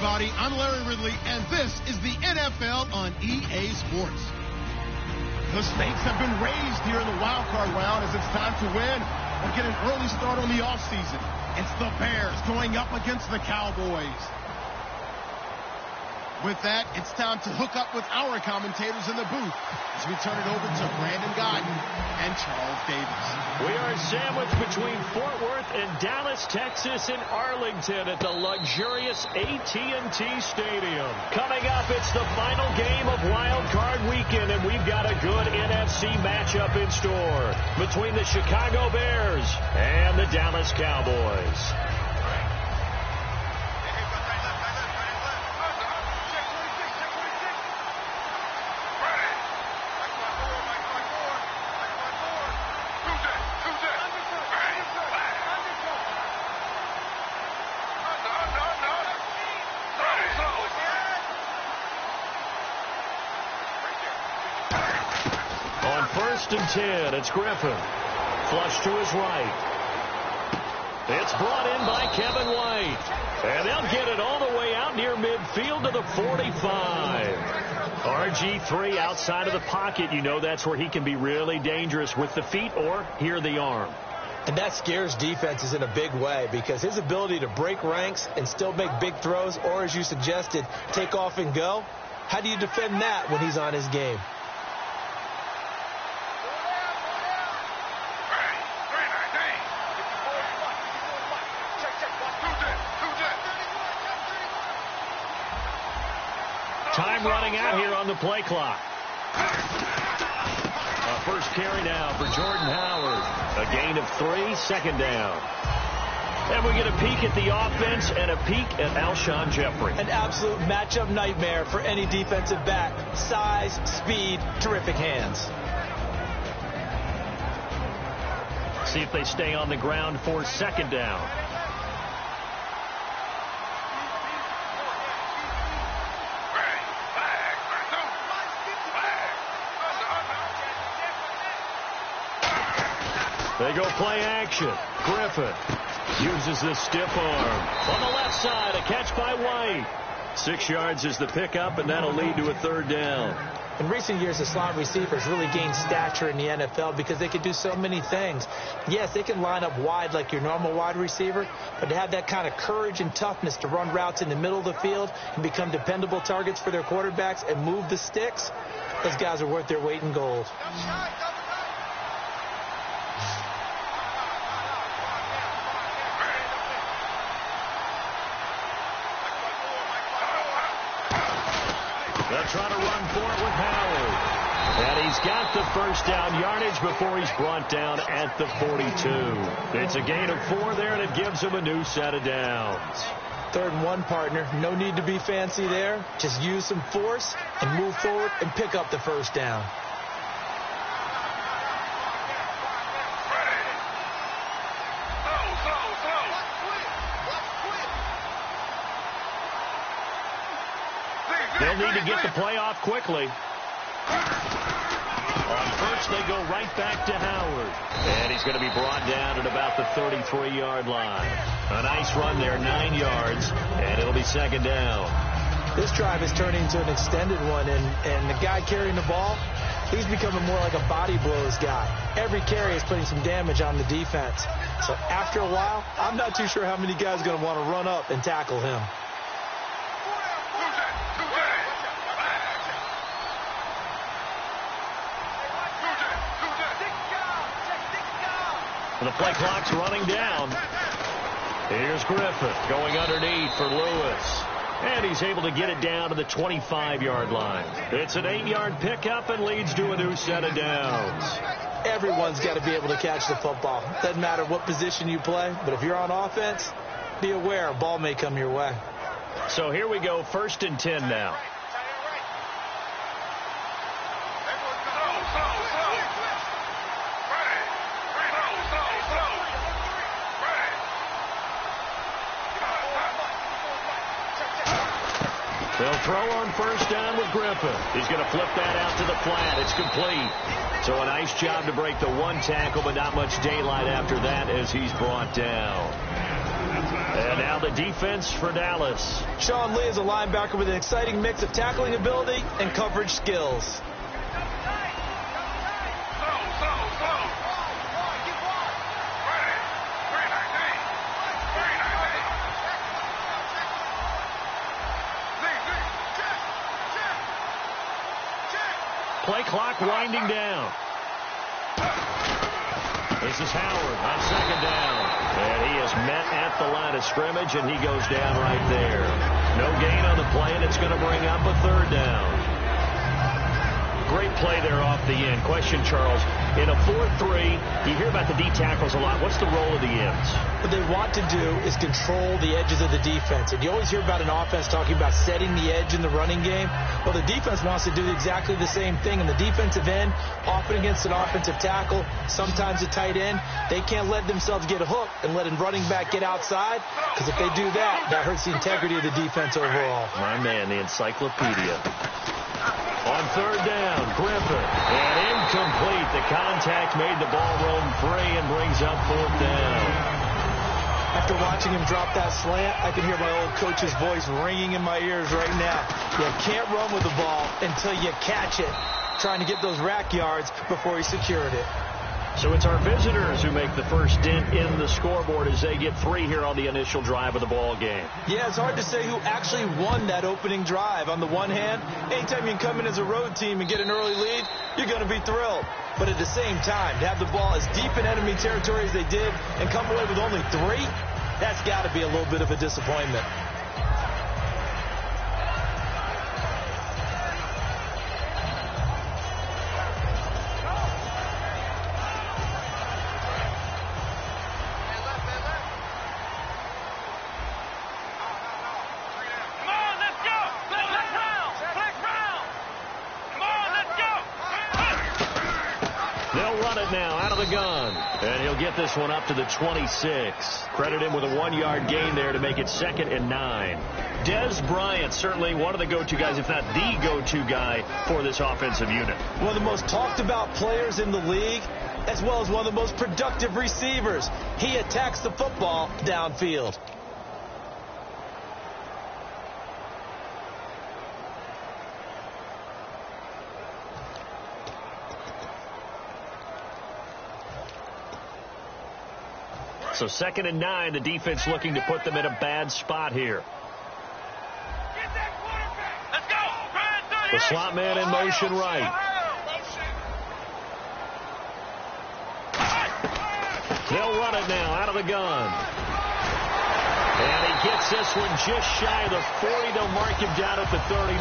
everybody. I'm Larry Ridley, and this is the NFL on EA Sports. The stakes have been raised here in the wild card round as it's time to win or get an early start on the offseason. It's the Bears going up against the Cowboys. With that, it's time to hook up with our commentators in the booth as we turn it over to Brandon Godden and Charles Davis. We are sandwiched between Fort Worth and Dallas, Texas, and Arlington at the luxurious HaysT Stadium. Coming up, it's the final game of Wild Card Weekend, and we've got a good NFC matchup in store between the Chicago Bears and the Dallas Cowboys. On 1st and 10, it's Griffin. Flush to his right. It's brought in by Kevin White. And they'll get it all the way out near midfield to the 45. RG3 outside of the pocket. You know that's where he can be really dangerous with the feet or here the arm. And that scares defenses in a big way because his ability to break ranks and still make big throws, or as you suggested, take off and go, how do you defend that when he's on his game? Time running out here on the play clock. First carry now for Jordan Howard. A gain of 3, 2nd down. And we get a peek at the offense and a peek at Alshon Jeffrey. An absolute matchup nightmare for any defensive back. Size, speed, terrific hands. See if they stay on the ground for 2nd down. They go play action. Griffin uses the stiff arm. On the left side, a catch by White. 6 yards is the pickup, and that'll lead to a 3rd down. In recent years, the slot receivers really gained stature in the NFL because they can do so many things. Yes, they can line up wide like your normal wide receiver, but to have that kind of courage and toughness to run routes in the middle of the field and become dependable targets for their quarterbacks and move the sticks, those guys are worth their weight in gold. They'll try to run for it with Howard. And he's got the 1st down yardage before he's brought down at the 42. It's a gain of 4 there, and it gives him a new set of downs. 3rd and 1, partner. No need to be fancy there. Just use some force and move forward and pick up the 1st down. They'll need to get the play off quickly. On 1st, they go right back to Howard. And he's going to be brought down at about the 33-yard line. A nice run there, 9 yards, and it'll be 2nd down. This drive is turning into an extended one, and the guy carrying the ball, he's becoming more like a body blows guy. Every carry is putting some damage on the defense. So after a while, I'm not too sure how many guys are going to want to run up and tackle him. The play clock's running down. Here's Griffin going underneath for Lewis. And he's able to get it down to the 25-yard line. It's an 8-yard pickup and leads to a new set of downs. Everyone's got to be able to catch the football. Doesn't matter what position you play, but if you're on offense, be aware a ball may come your way. So here we go, 1st and 10 now. They'll throw on 1st down with Griffin. He's going to flip that out to the flat. It's complete. So a nice job to break the 1 tackle, but not much daylight after that as he's brought down. And now the defense for Dallas. Sean Lee is a linebacker with an exciting mix of tackling ability and coverage skills. Play clock winding down. This is Howard on second down. And he is met at the line of scrimmage, and he goes down right there. No gain on the play, and it's going to bring up a third down. Great play there off the end. Question, Charles, in a 4-3, you hear about the D tackles a lot. What's the role of the ends? What they want to do is control the edges of the defense. And you always hear about an offense talking about setting the edge in the running game. Well, the defense wants to do exactly the same thing. In the defensive end, often against an offensive tackle, sometimes a tight end, they can't let themselves get hooked and let a running back get outside, because if they do that, that hurts the integrity of the defense overall. My man, the encyclopedia. On third down, Griffin. And incomplete. The contact made the ball roam free and brings up fourth down. After watching him drop that slant, I can hear my old coach's voice ringing in my ears right now. You can't run with the ball until you catch it, trying to get those rack yards before he secured it. So it's our visitors who make the first dent in the scoreboard as they get 3 here on the initial drive of the ball game. Yeah, it's hard to say who actually won that opening drive. On the one hand, anytime you can come in as a road team and get an early lead, you're going to be thrilled. But at the same time, to have the ball as deep in enemy territory as they did and come away with only 3, that's got to be a little bit of a disappointment. And he'll get this one up to the 26. Credit him with a 1-yard gain there to make it 2nd and 9. Des Bryant, certainly one of the go-to guys, if not the go-to guy for this offensive unit. One of the most talked about players in the league, as well as one of the most productive receivers. He attacks the football downfield. So 2nd and 9, the defense looking to put them in a bad spot here. The slot man in motion right. They'll run it now out of the gun. And he gets this one just shy of the 40. They'll mark him down at the 39.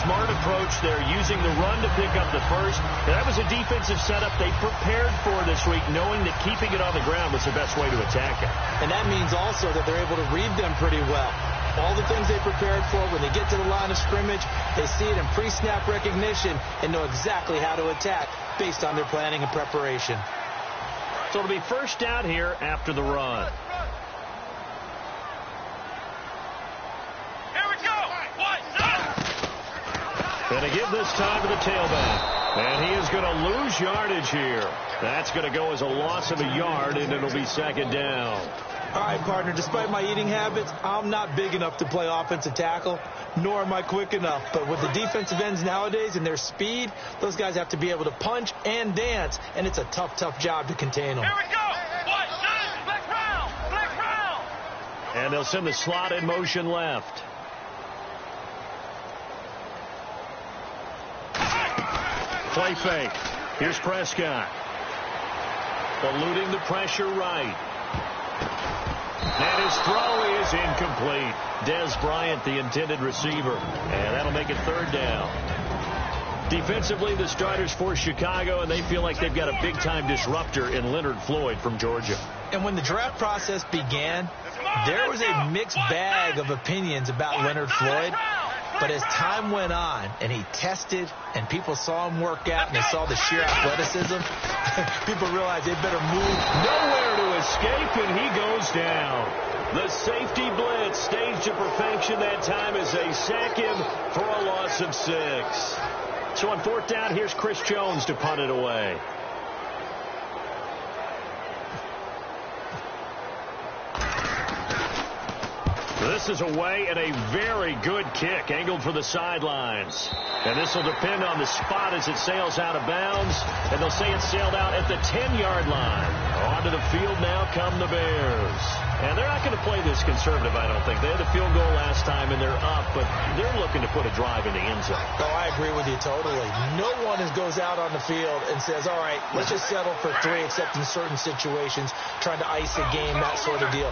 Smart approach there, using the run to pick up the first. And that was a defensive setup they prepared for this week, knowing that keeping it on the ground was the best way to attack it. And that means also that they're able to read them pretty well. All the things they prepared for, when they get to the line of scrimmage, they see it in pre-snap recognition and know exactly how to attack based on their planning and preparation. So it'll be first down here after the run. And to give this time to the tailback. And he is going to lose yardage here. That's going to go as a loss of a yard, and it'll be 2nd down. All right, partner, despite my eating habits, I'm not big enough to play offensive tackle, nor am I quick enough. But with the defensive ends nowadays and their speed, those guys have to be able to punch and dance, and it's a tough, tough job to contain them. Here we go. Black round. And they'll send the slot in motion left. Play fake. Here's Prescott. Eluding the pressure right. And his throw is incomplete. Des Bryant, the intended receiver. And that'll make it 3rd down. Defensively, the starters for Chicago, and they feel like they've got a big-time disruptor in Leonard Floyd from Georgia. And when the draft process began, there was a mixed bag of opinions about Leonard Floyd. But as time went on and he tested and people saw him work out and they saw the sheer athleticism, people realized they better move. Nowhere to escape, and he goes down. The safety blitz staged to perfection that time as they sack him for a loss of 6. So on 4th down, here's Chris Jones to punt it away. misses away, and a very good kick angled for the sidelines. And this will depend on the spot as it sails out of bounds. And they'll say it sailed out at the 10-yard line. Onto the field now come the Bears. And they're not going to play this conservative, I don't think. They had the field goal last time, and they're up, but they're looking to put a drive in the end zone. Oh, I agree with you totally. No one goes out on the field and says, all right, let's just settle for 3, except in certain situations, trying to ice a game, that sort of deal.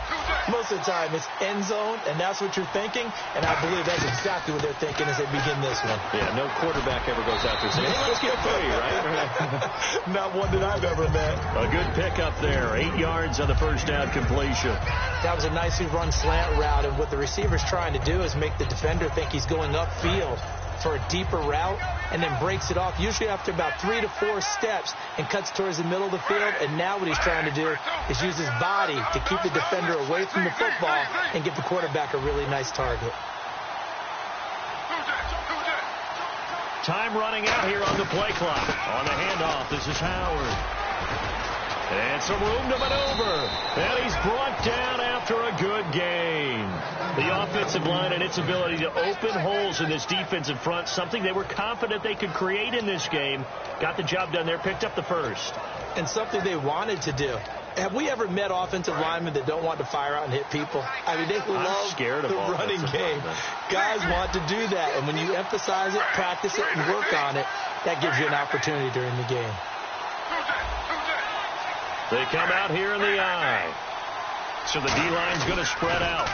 Most of the time, it's end zone, and that's what you're thinking, and I believe that's exactly what they're thinking as they begin this one. Yeah, no quarterback ever goes out there saying, hey, let's get 3, right? Not one that I've ever met. A good pickup there. 8 yards on the first down completion. That was a nicely run slant route, and what the receiver's trying to do is make the defender think he's going upfield for a deeper route, and then breaks it off, usually after about 3 to 4 steps, and cuts towards the middle of the field. And now what he's trying to do is use his body to keep the defender away from the football and give the quarterback a really nice target. Time running out here on the play clock. On the handoff, this is Howard. And some room to maneuver. And he's brought down after a good gain. The offensive line and its ability to open holes in this defensive front, something they were confident they could create in this game. Got the job done there, picked up the first. And something they wanted to do. Have we ever met offensive linemen that don't want to fire out and hit people? I mean, they love the running game. Guys want to do that. And when you emphasize it, practice it, and work on it, that gives you an opportunity during the game. They come out here in the eye. So the D-line's going to spread out.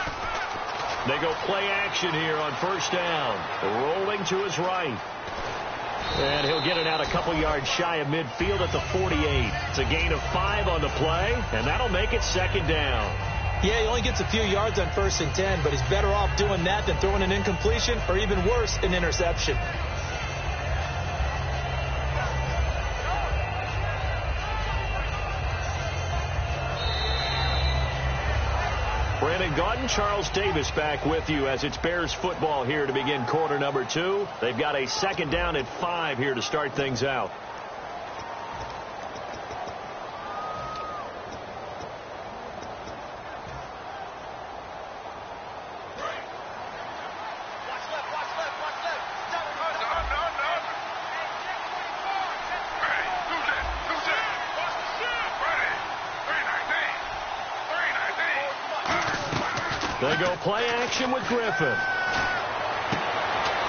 They go play action here on first down. Rolling to his right. And he'll get it out a couple yards shy of midfield at the 48. It's a gain of 5 on the play, and that'll make it second down. Yeah, he only gets a few yards on 1st and 10, but he's better off doing that than throwing an incompletion, or even worse, an interception. Brandon Gaudin, Charles Davis back with you as it's Bears football here to begin quarter number 2. They've got a second down at 5 here to start things out. They go play action with Griffin.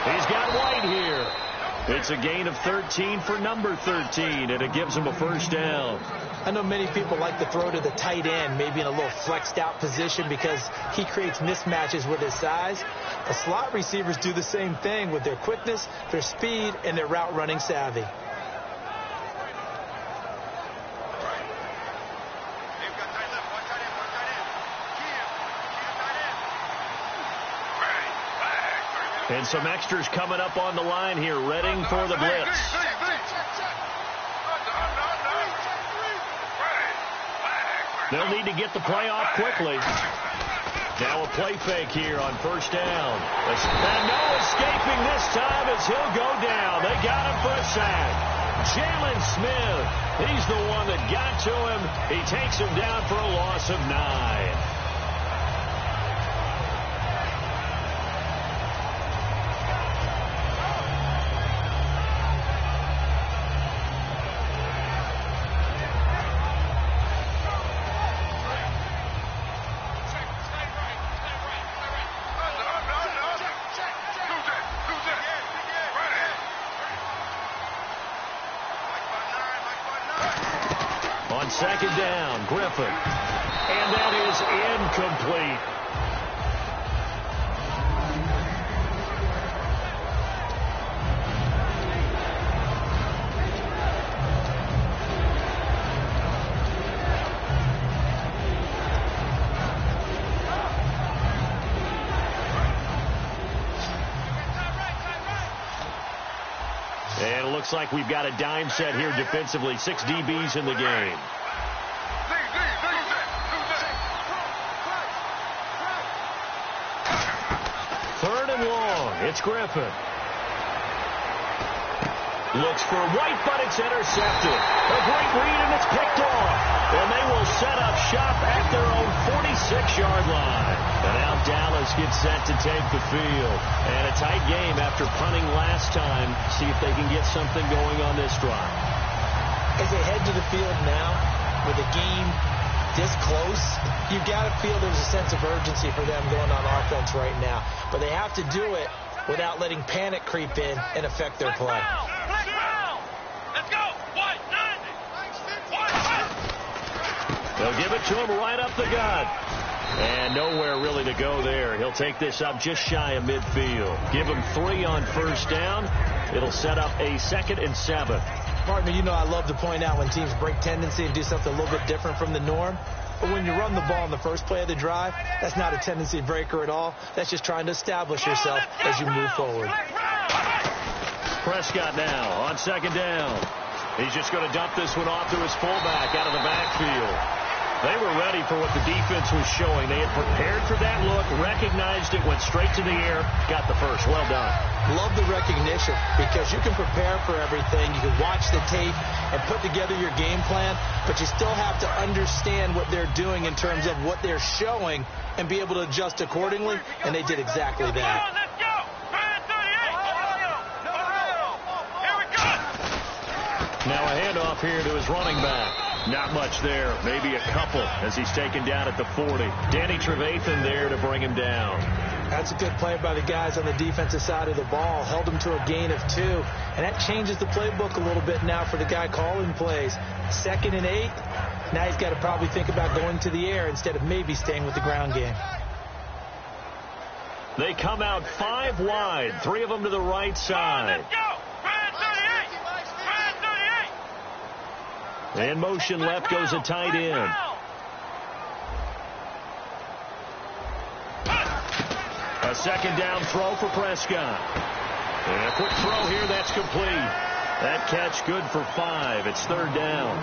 He's got White here. It's a gain of 13 for number 13, and it gives him a first down. I know many people like to throw to the tight end, maybe in a little flexed out position because he creates mismatches with his size. The slot receivers do the same thing with their quickness, their speed, and their route running savvy. And some extras coming up on the line here, readying for the blitz. They'll need to get the play off quickly. Now a play fake here on first down. And no escaping this time as he'll go down. They got him for a sack. Jalen Smith, he's the one that got to him. He takes him down for a loss of 9. Second down, Griffin. And that is incomplete. And it looks like we've got a dime set here defensively. 6 DBs in the game. Third and long. It's Griffin. Looks for White, but it's intercepted. A great read, and it's picked off. And they will set up shop at their own 46-yard line. And now Dallas gets set to take the field. And a tight game after punting last time. See if they can get something going on this drive. As they head to the field now, with the game this close, you've got to feel there's a sense of urgency for them going on offense right now. But they have to do it without letting panic creep in and affect their play. Let's go. They'll give it to him right up the gut. And nowhere really to go there. He'll take this up just shy of midfield. Give him 3 on first down. It'll set up a 2nd and 7. Partner, you know I love to point out when teams break tendency and do something a little bit different from the norm. But when you run the ball in the first play of the drive, that's not a tendency breaker at all. That's just trying to establish yourself as you move forward. Prescott now on 2nd down. He's just going to dump this one off to his fullback out of the backfield. They were ready for what the defense was showing. They had prepared for that look, recognized it, went straight to the air, got the first. Well done. Love the recognition because you can prepare for everything. You can watch the tape and put together your game plan, but you still have to understand what they're doing in terms of what they're showing and be able to adjust accordingly, and they did exactly that. Now a handoff here to his running back. Not much there. Maybe a couple as he's taken down at the 40. Danny Trevathan there to bring him down. That's a good play by the guys on the defensive side of the ball. Held him to a gain of 2. And that changes the playbook a little bit now for the guy calling plays. 2nd and 8. Now he's got to probably think about going to the air instead of maybe staying with the ground game. They come out 5 wide. 3 of them to the right side. In motion left goes a tight end. A 2nd down throw for Prescott. And a quick throw here, that's complete. That catch good for 5. It's 3rd down.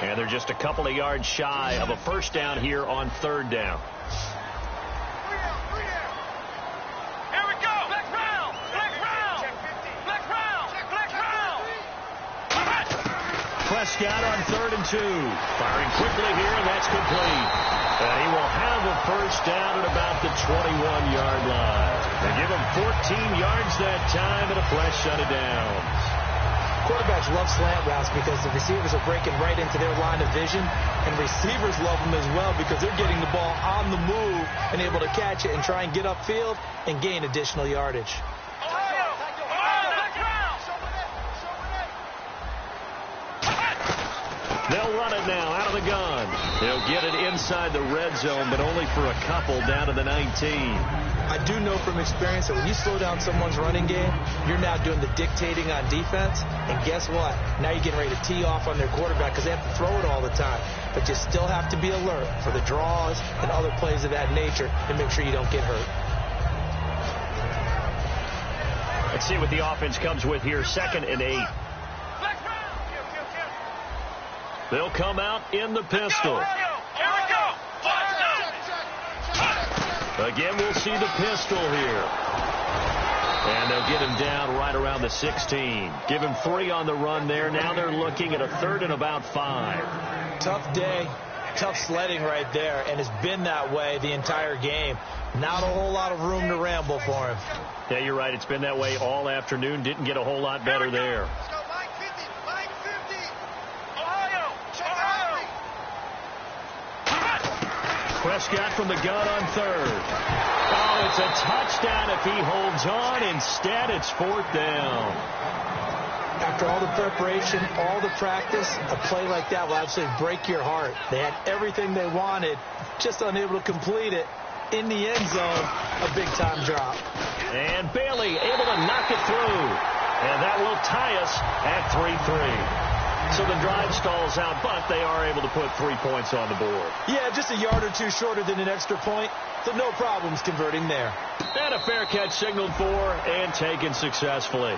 And they're just a couple of yards shy of a first down here on 3rd down. Prescott on 3rd and 2. Firing quickly here, and that's complete. And he will have a first down at about the 21-yard line. They give him 14 yards that time and a fresh set of downs. Quarterbacks love slant routes because the receivers are breaking right into their line of vision, and receivers love them as well because they're getting the ball on the move and able to catch it and try and get upfield and gain additional yardage. They'll run it now out of the gun. They'll get it inside the red zone, but only for a couple down to the 19. I do know from experience that when you slow down someone's running game, you're now doing the dictating on defense. And guess what? Now you're getting ready to tee off on their quarterback because they have to throw it all the time. But you still have to be alert for the draws and other plays of that nature to make sure you don't get hurt. Let's see what the offense comes with here. 2nd and 8. They'll come out in the pistol. Again, we'll see the pistol here. And they'll get him down right around the 16. Give him 3 on the run there. Now they're looking at a 3rd and about 5. Tough day, tough sledding right there, and it's been that way the entire game. Not a whole lot of room to ramble for him. Yeah, you're right. It's been that way all afternoon. Didn't get a whole lot better there. Prescott from the gun on 3rd. Oh, it's a touchdown if he holds on. Instead, it's 4th down. After all the preparation, all the practice, a play like that will absolutely break your heart. They had everything they wanted, just unable to complete it. In the end zone, a big-time drop. And Bailey able to knock it through. And that will tie us at 3-3. So the drive stalls out, but they are able to put 3 points on the board. Yeah, just a yard or 2 shorter than an extra point, so no problems converting there. And a fair catch signaled for and taken successfully.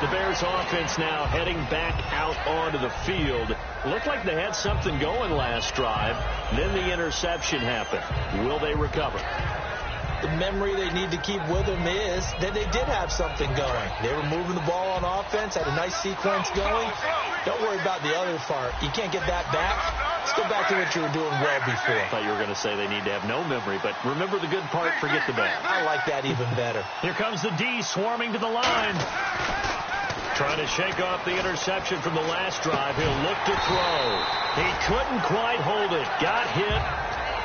The Bears offense now heading back out onto the field. Looked like they had something going last drive. Then the interception happened. Will they recover? the memory they need to keep with them is that they did have something going. They were moving the ball on offense, had a nice sequence going. Don't worry about the other part. You can't get that back. Let's go back to what you were doing well before. I thought you were going to say they need to have no memory, but remember the good part, forget the bad. I like that even better. Here comes the D swarming to the line. Trying to shake off the interception from the last drive. He'll look to throw. He couldn't quite hold it. Got hit.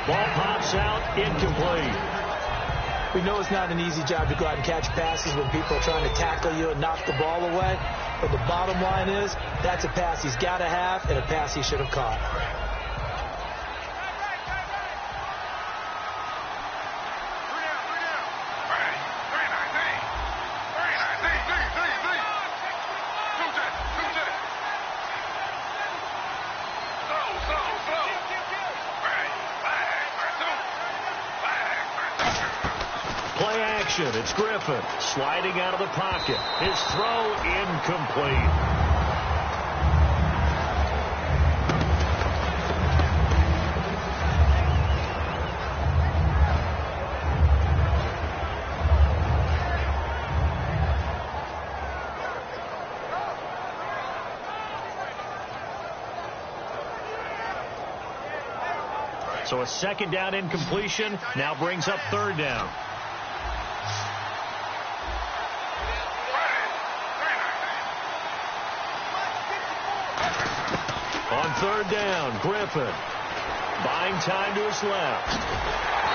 Ball pops out. Incomplete. We know it's not an easy job to go out and catch passes when people are trying to tackle you and knock the ball away. But the bottom line is, that's a pass he's got to have and a pass he should have caught. It's Griffin sliding out of the pocket. His throw incomplete. So a second down incompletion now brings up third down. On third down, Griffin buying time to his left.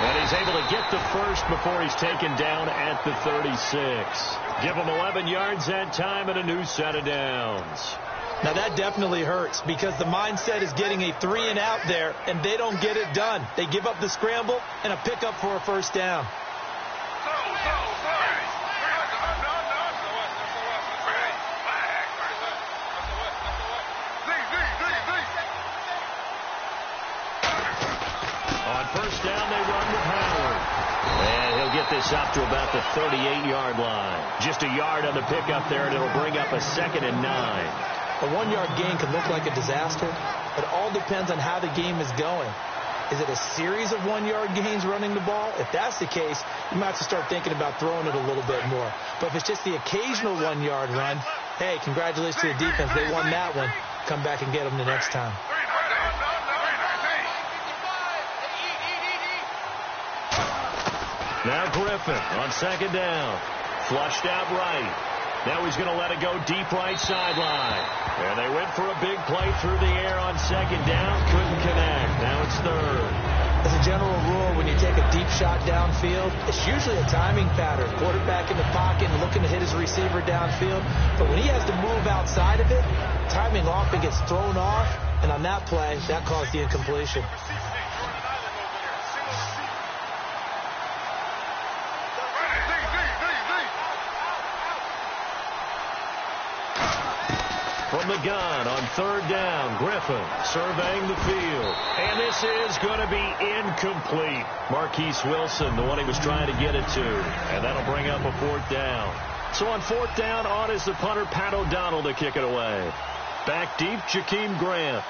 And he's able to get the first before he's taken down at the 36. Give him 11 yards that time and a new set of downs. Now that definitely hurts because the mindset is getting a 3-and-out there, and they don't get it done. They give up the scramble and a pickup for a first down. First down, they run with Howard. And he'll get this up to about the 38-yard line. Just a yard on the pickup there, and it'll bring up a 2nd and 9. A 1-yard gain can look like a disaster. It all depends on how the game is going. Is it a series of 1-yard gains running the ball? If that's the case, you might have to start thinking about throwing it a little bit more. But if it's just the occasional 1-yard run, hey, congratulations to the defense. They won that one. Come back and get them the next time. Now Griffin on second down. Flushed out right. Now he's going to let it go deep right sideline. And they went for a big play through the air on second down. Couldn't connect. Now it's third. As a general rule, when you take a deep shot downfield, it's usually a timing pattern. Quarterback in the pocket and looking to hit his receiver downfield. But when he has to move outside of it, timing often gets thrown off. And on that play, that caused the incompletion. From the gun on third down, Griffin surveying the field. And this is going to be incomplete. Marquise Wilson, the one he was trying to get it to. And that'll bring up a fourth down. So on fourth down, on is the punter, Pat O'Donnell, to kick it away. Back deep, Jakeem Grant.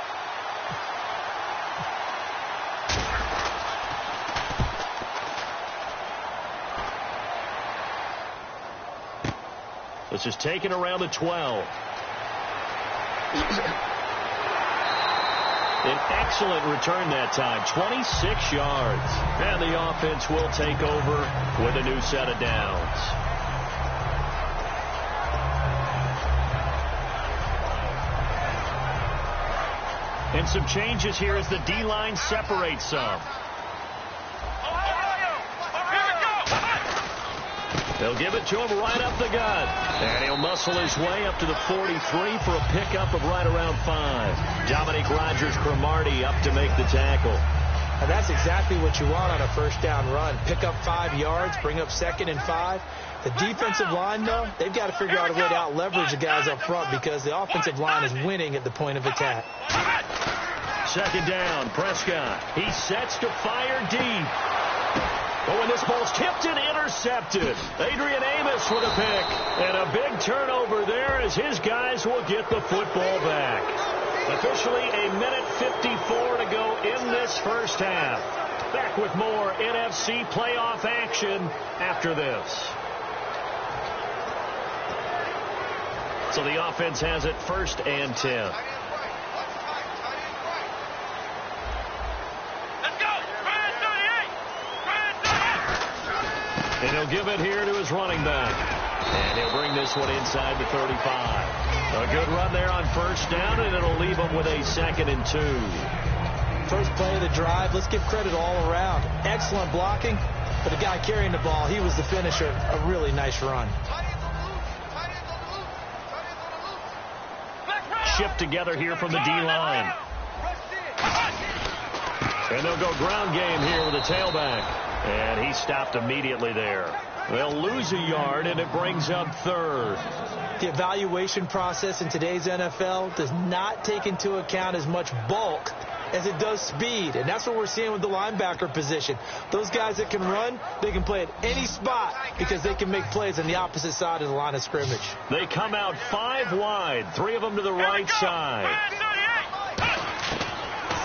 This is taken around the 12. An excellent return that time, 26 yards. And the offense will take over with a new set of downs. And some changes here as the D-line separates some. They'll give it to him right up the gut. And he'll muscle his way up to the 43 for a pickup of right around 5. Dominique Rodgers-Cromartie up to make the tackle. Now that's exactly what you want on a first down run. Pick up 5 yards, bring up 2nd and 5. The defensive line, though, they've got to figure out a way to out-leverage the guys up front because the offensive line is winning at the point of attack. Second down, Prescott. He sets to fire deep. But when this ball's tipped and intercepted, Adrian Amos with a pick. And a big turnover there as his guys will get the football back. Officially a minute 54 to go in this first half. Back with more NFC playoff action after this. So the offense has it 1st and 10. Let's go. Ryan 38. And he'll give it here to his running back. And he'll bring this one inside the 35. A good run there on 1st down, and it'll leave him with a 2nd and 2. First play of the drive, let's give credit all around. Excellent blocking, but the guy carrying the ball, he was the finisher. A really nice run. Shift together here from the D-line. And they'll go ground game here with a tailback. And he stopped immediately there. They'll lose a yard, and it brings up 3rd. The evaluation process in today's NFL does not take into account as much bulk as it does speed. And that's what we're seeing with the linebacker position. Those guys that can run, they can play at any spot because they can make plays on the opposite side of the line of scrimmage. They come out 5 wide, 3 of them to the right side.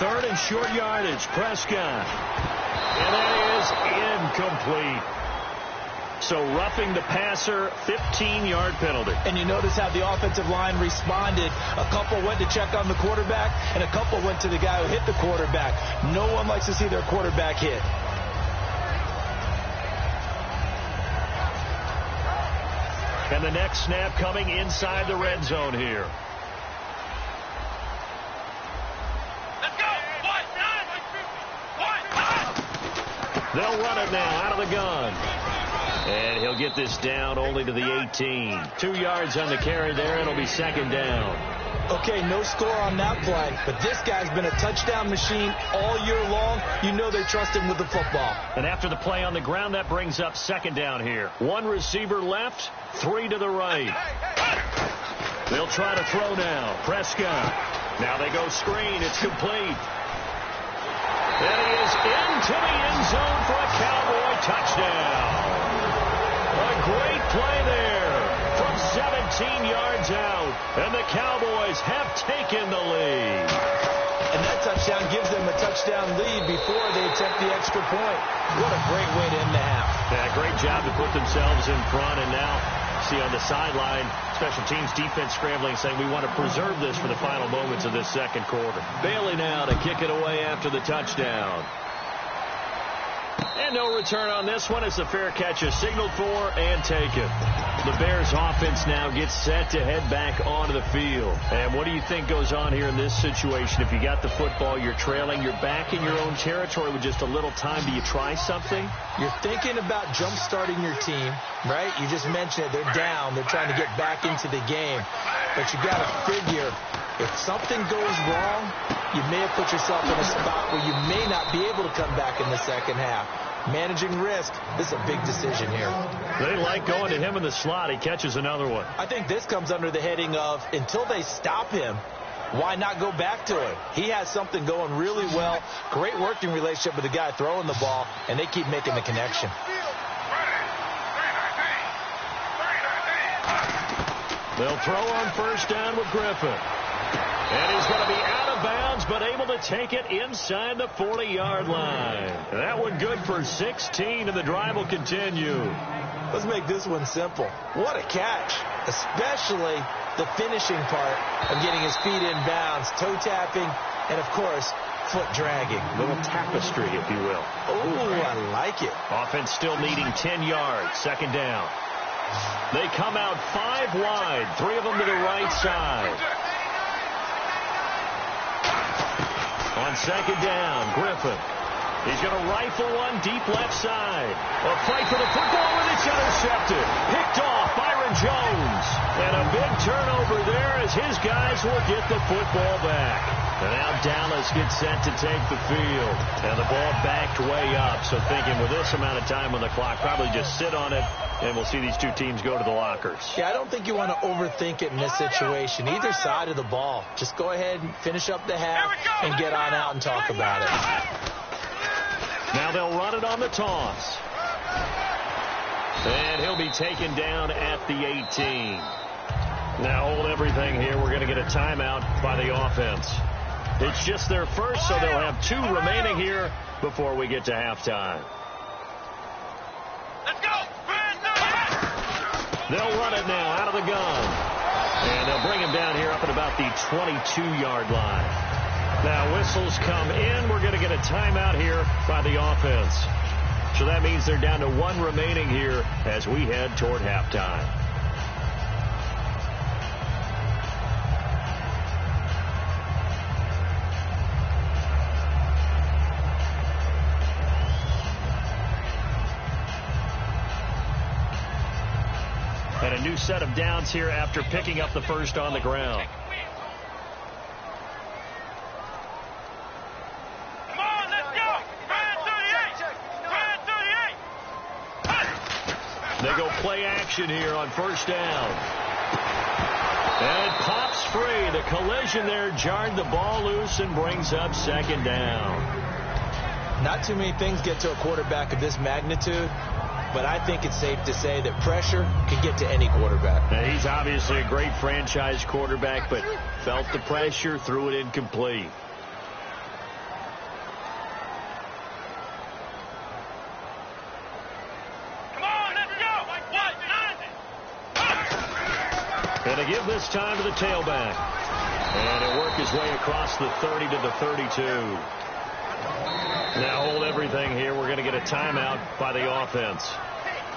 3rd and short yardage, Prescott. And that is incomplete. So roughing the passer, 15-yard penalty. And you notice how the offensive line responded. A couple went to check on the quarterback, and a couple went to the guy who hit the quarterback. No one likes to see their quarterback hit. And the next snap coming inside the red zone here. Let's go. They'll run it now out of the gun. And he'll get this down only to the 18. 2 yards on the carry there. It'll be 2nd down. Okay, no score on that play, but this guy's been a touchdown machine all year long. You know they trust him with the football. And after the play on the ground, that brings up 2nd down here. 1 receiver left, 3 to the right. They'll try to throw now. Prescott. Now they go screen. It's complete. And he is into the end zone for a Cowboy touchdown. A great play there from 17 yards out. And the Cowboys have taken the lead. And that touchdown gives them a touchdown lead before they attempt the extra point. What a great way to end the half. Yeah, great job to put themselves in front. And now, see on the sideline, special teams defense scrambling, saying we want to preserve this for the final moments of this 2nd quarter. Bailey now to kick it away after the touchdown. And no return on this one as the fair catch is signaled for and taken. The Bears offense now gets set to head back onto the field. And what do you think goes on here in this situation? If you got the football, you're trailing, you're back in your own territory with just a little time. Do you try something? You're thinking about jump-starting your team, right? You just mentioned it. They're down. They're trying to get back into the game. But you got to figure if something goes wrong, you may have put yourself in a spot where you may not be able to come back in the 2nd half. Managing risk, this is a big decision here. They like going to him in the slot. He catches another one. I think this comes under the heading of until they stop him, why not go back to him? He has something going really well. Great working relationship with the guy throwing the ball, and they keep making the connection. They'll throw on 1st down with Griffin. And he's going to be out of bounds, but able to take it inside the 40-yard line. That one good for 16, and the drive will continue. Let's make this one simple. What a catch, especially the finishing part of getting his feet in bounds, toe tapping, and, of course, foot dragging. A little tapestry, if you will. Oh, I like it. Offense still needing 10 yards, 2nd down. They come out 5 wide, 3 of them to the right side. On 2nd down, Griffin. He's going to rifle one deep left side. A fight for the football, and it's intercepted. Picked off Byron Jones. And a big turnover there as his guys will get the football back. And now Dallas gets set to take the field. And the ball backed way up. So thinking with this amount of time on the clock, probably just sit on it, and we'll see these 2 teams go to the lockers. Yeah, I don't think you want to overthink it in this situation. Either side of the ball. Just go ahead and finish up the half and get on out and talk about it. Now they'll run it on the toss. And he'll be taken down at the 18. Now hold everything here. We're going to get a timeout by the offense. It's just their first, so they'll have 2 remaining here before we get to halftime. Let's go. They'll run it now out of the gun. And they'll bring him down here up at about the 22-yard line. Now, whistles come in. We're going to get a timeout here by the offense. So that means they're down to 1 remaining here as we head toward halftime. And a new set of downs here after picking up the first on the ground. Come on, let's go. Brand 38. They go play action here on first down. And it pops free. The collision there jarred the ball loose and brings up second down. Not too many things get to a quarterback of this magnitude, but I think it's safe to say that pressure can get to any quarterback. Now, he's obviously a great franchise quarterback, but felt the pressure, threw it incomplete. Come on, let's go. And to give this time to the tailback. And he'll work his way across the 30 to the 32. Now hold everything here. We're going to get a timeout by the offense.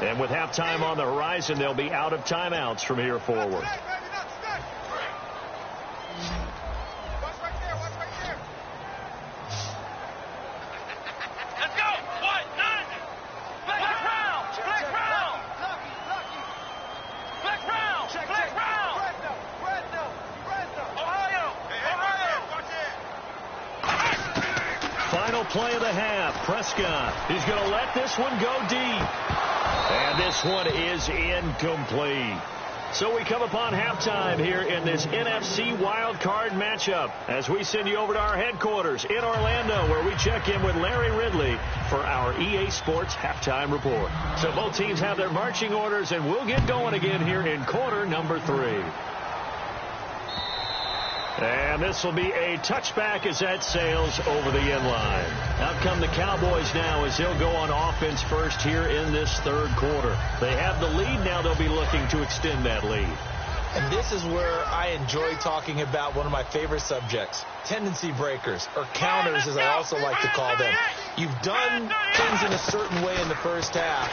And with halftime on the horizon, they'll be out of timeouts from here forward. Let's go. What? Nine. Black round. Black round. Black round. Black round. Ohio. Final play of the half. Prescott. He's going to let this one go deep. And this one is incomplete. So we come upon halftime here in this NFC wildcard matchup as we send you over to our headquarters in Orlando, where we check in with Larry Ridley for our EA Sports halftime report. So both teams have their marching orders, and we'll get going again here in quarter number 3. And this will be a touchback as that sails over the end line. Out come the Cowboys now as they'll go on offense first here in this third quarter. They have the lead. Now they'll be looking to extend that lead. And this is where I enjoy talking about one of my favorite subjects, tendency breakers, or counters as I also like to call them. You've done things in a certain way in the first half,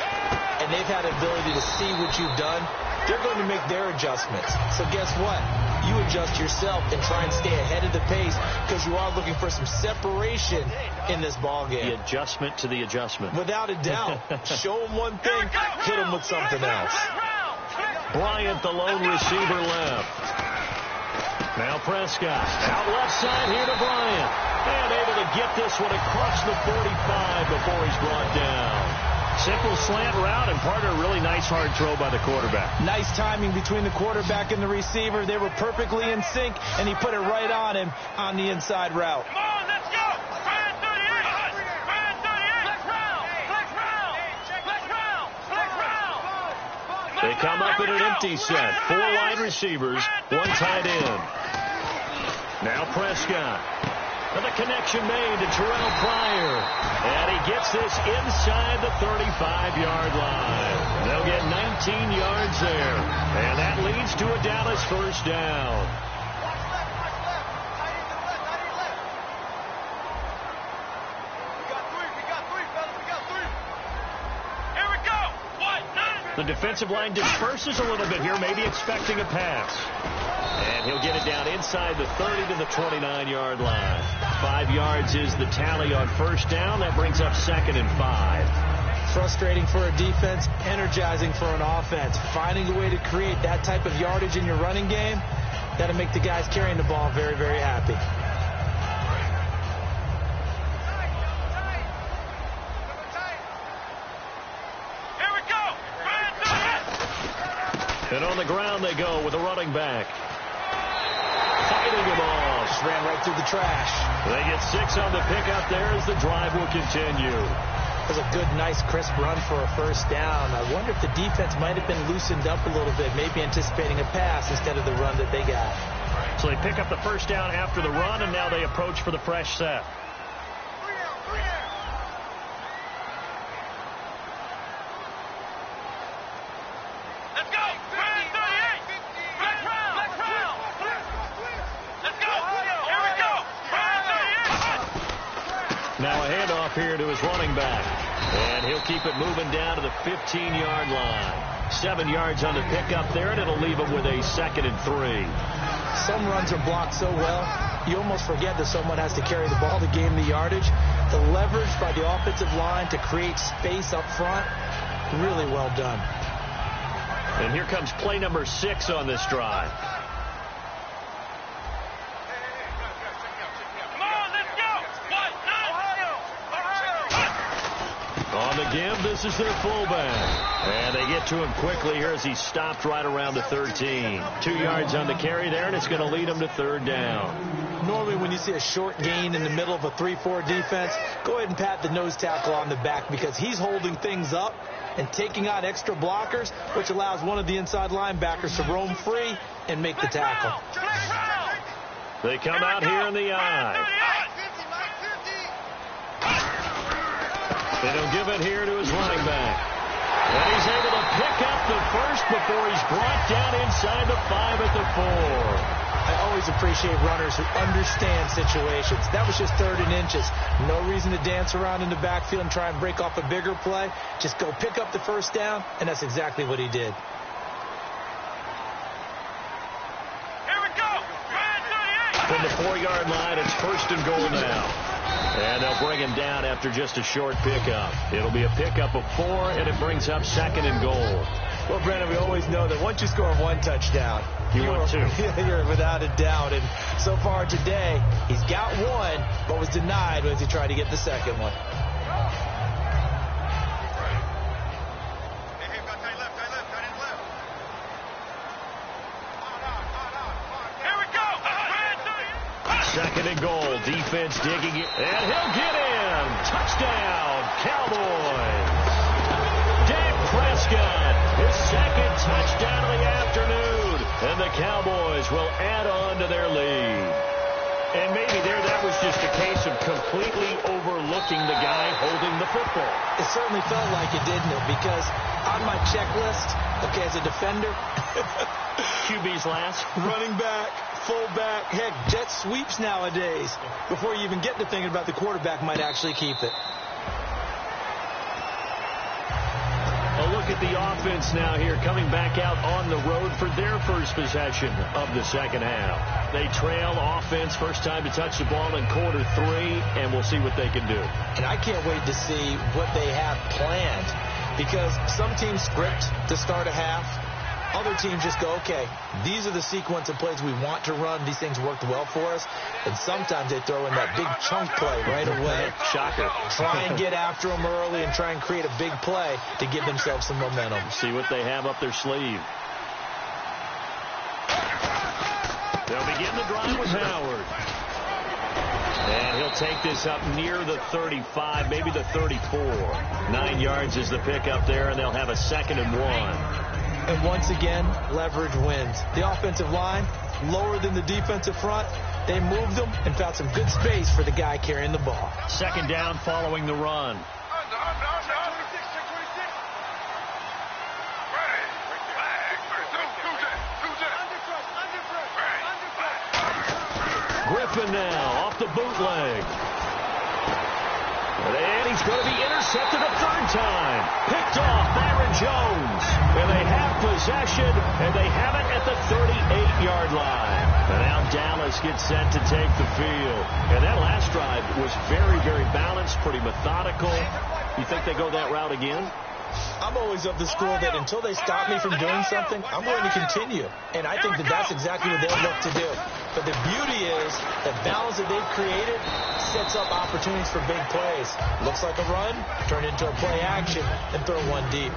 and they've had the ability to see what you've done. They're going to make their adjustments. So guess what? You adjust yourself and try and stay ahead of the pace because you are looking for some separation in this ball game. The adjustment to the adjustment. Without a doubt. Show them one thing, hit them with something else. Bryant, the lone receiver, left. Now Prescott. Out left side here to Bryant. And able to get this one across the 45 before he's brought down. Simple slant route, and part of a really nice hard throw by the quarterback. Nice timing between the quarterback and the receiver. They were perfectly in sync, and he put it right on him on the inside route. Come on, let's go. Brand 38. Brand 38. Black round. Black round. Black round. Black round. They come up in an empty set. 4 wide receivers, 1 tight end. Now Prescott. And the connection made to Terrell Pryor. And he gets this inside the 35-yard line. They'll get 19 yards there. And that leads to a Dallas first down. Here we go. What? The defensive line disperses a little bit here, maybe expecting a pass. And he'll get it down inside the 30 to the 29-yard line. 5 yards is the tally on first down. That brings up 2nd and 5. Frustrating for a defense, energizing for an offense. Finding a way to create that type of yardage in your running game, that'll make the guys carrying the ball very, very happy. Here we go. And on the ground they go with a running back. Fighting him off. Just ran right through the trash. They get 6 on the pickup there as the drive will continue. It was a good, nice, crisp run for a first down. I wonder if the defense might have been loosened up a little bit, maybe anticipating a pass instead of the run that they got. So they pick up the first down after the run, and now they approach for the fresh set. Let's go! 38! Let's round! Let's round! Let's go! Here we go! 38! Now a handoff here to his running back. And he'll keep it moving down to the 15-yard line. 7 yards on the pickup there, and it'll leave him with a 2nd and 3. Some runs are blocked so well, you almost forget that someone has to carry the ball to gain the yardage. The leverage by the offensive line to create space up front, really well done. And here comes play number 6 on this drive. Come on, let's go! On the give, this is their fullback. And they get to him quickly here as he stopped right around the 13. 2 yards on the carry there, and it's going to lead him to 3rd down. Normally when you see a short gain in the middle of a 3-4 defense, go ahead and pat the nose tackle on the back because he's holding things up and taking out extra blockers, which allows one of the inside linebackers to roam free and make the tackle. They come out here in the eye. And he'll give it here to his running back. And he's able to pick up the first before he's brought down inside the 5 at the 4. I always appreciate runners who understand situations. That was just 3rd and inches. No reason to dance around in the backfield and try and break off a bigger play. Just go pick up the first down, and that's exactly what he did. Here we go! From the 4-yard line, it's 1st and goal now. And they'll bring him down after just a short pickup. It'll be a pickup of 4, and it brings up 2nd and goal. Well, Brandon, we always know that once you score 1 touchdown, want 2. You're without a doubt. And so far today, he's got 1, but was denied as he tried to get the 2nd one. Here we go! 2nd and goal. Defense digging it. And he'll get in. Touchdown, Cowboys. Dak Prescott, his 2nd touchdown of the afternoon. And the Cowboys will add on to their lead. And maybe that was just a case of completely overlooking the guy holding the football. It certainly felt like it, didn't it? Because on my checklist, okay, as a defender, QB's last. running back, fullback, heck, jet sweeps nowadays. Before you even get to thinking about the quarterback might actually keep it. A look at the offense now here, coming back out on the road for their first possession of the 2nd half. They trail offense, first time to touch the ball in quarter 3, and we'll see what they can do. And I can't wait to see what they have planned, because some teams script to start a half. Other teams just go, okay, these are the sequence of plays we want to run. These things worked well for us. And sometimes they throw in that big chunk play right away. Shocker. Try and get after them early and try and create a big play to give themselves some momentum. See what they have up their sleeve. They'll begin the drive with Howard. And he'll take this up near the 35, maybe the 34. 9 yards is the pickup there, and they'll have a 2nd and 1. And once again, leverage wins. The offensive line, lower than the defensive front. They moved them and found some good space for the guy carrying the ball. 2nd down following the run. Griffin now off the bootleg. And he's going to be intercepted a 3rd time. Picked off Byron Jones. And they have possession, and they have it at the 38-yard line. And now Dallas gets set to take the field. And that last drive was very, very balanced, pretty methodical. You think they go that route again? I'm always of the school that until they stop me from doing something, I'm going to continue. And I think that that's exactly what they'll look to do. But the beauty is that balance that they've created sets up opportunities for big plays. Looks like a run, turn into a play action, and throw one deep.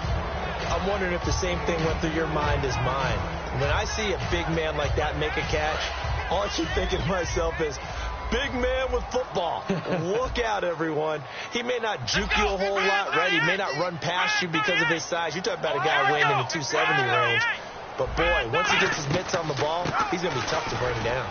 I'm wondering if the same thing went through your mind as mine. When I see a big man like that make a catch, all I keep thinking to myself is, big man with football. Look out, everyone. He may not juke you a whole lot, right? He may not run past you because of his size. You're talking about a guy weighing in the 270 range. But, boy, once he gets his mitts on the ball, he's going to be tough to bring down.